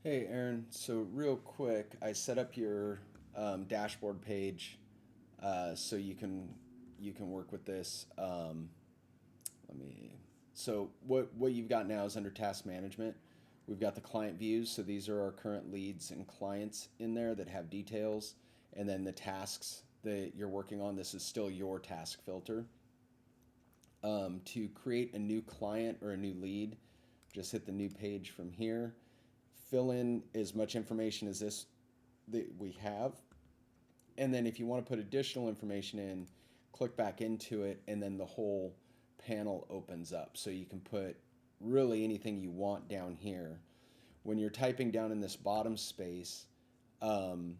Hey Aaron, so real quick, I set up your dashboard page so you can work with this. Let me. So what you've got now is under task management. We've got the client views, so these are our current leads and clients in there that have details, and then the tasks that you're working on. This is still your task filter. To create a new client or a new lead, just hit the new page from here. Fill in as much information as this that we have. And then if you want to put additional information in, click back into it, and then the whole panel opens up. So you can put really anything you want down here. When you're typing down in this bottom space, um,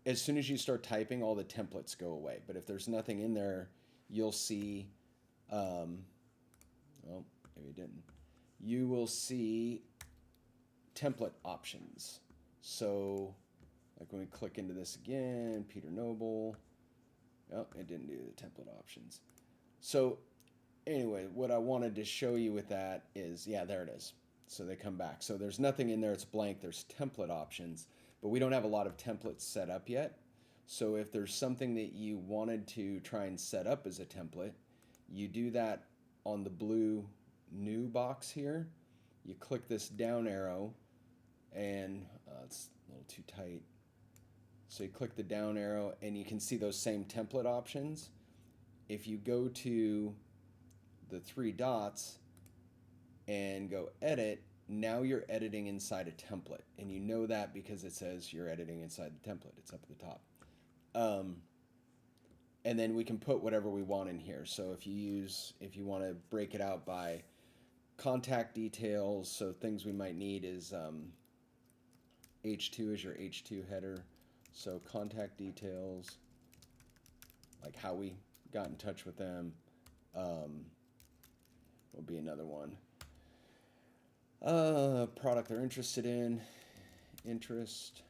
as soon as you start typing, all the templates go away. But if there's nothing in there, you'll see, um, well, maybe it didn't. You will see template options. So, like when we click into this again, Peter Noble, oh, it didn't do the template options. So, anyway, what I wanted to show you with that is, yeah, there it is. So they come back. So there's nothing in there, it's blank. There's template options, but we don't have a lot of templates set up yet. So if there's something that you wanted to try and set up as a template, you do that on the blue new box here. You click this down arrow, and it's a little too tight. So you click the down arrow and you can see those same template options. If you go to the three dots and go edit, now you're editing inside a template. And you know that because it says you're editing inside the template. It's up at the top. Um, and then we can put whatever we want in here. So if you want to break it out by contact details, so things we might need is H2 is your H2 header. So contact details, like how we got in touch with them, will be another one. Product they're interested in, interest.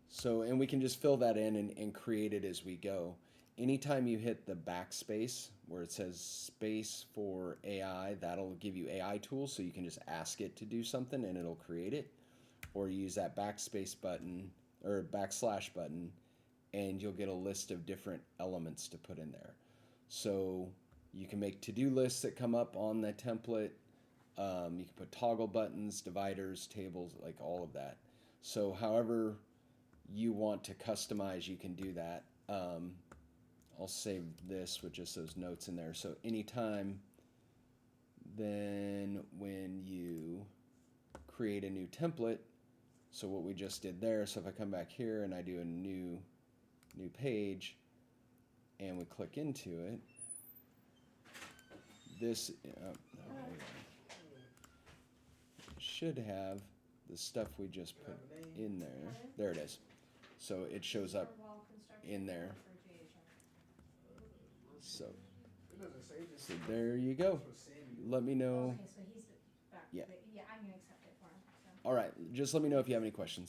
So, and we can just fill that in and create it as we go. Anytime you hit the backspace where it says space for AI, that'll give you AI tools. So you can just ask it to do something and it'll create it. Or use that backspace button or backslash button and you'll get a list of different elements to put in there. So you can make to-do lists that come up on the template. You can put toggle buttons, dividers, tables, like all of that. So however you want to customize, you can do that. I'll save this with just those notes in there. So anytime then when you create a new template, so what we just did there, so if I come back here and I do a new page and we click into it, this should have the stuff we just put in there. There it is. So it shows up in there. So there you go. Let me know. Okay, so he's back. Yeah. Yeah, I'm gonna accept it for him. So. All right. Just let me know if you have any questions.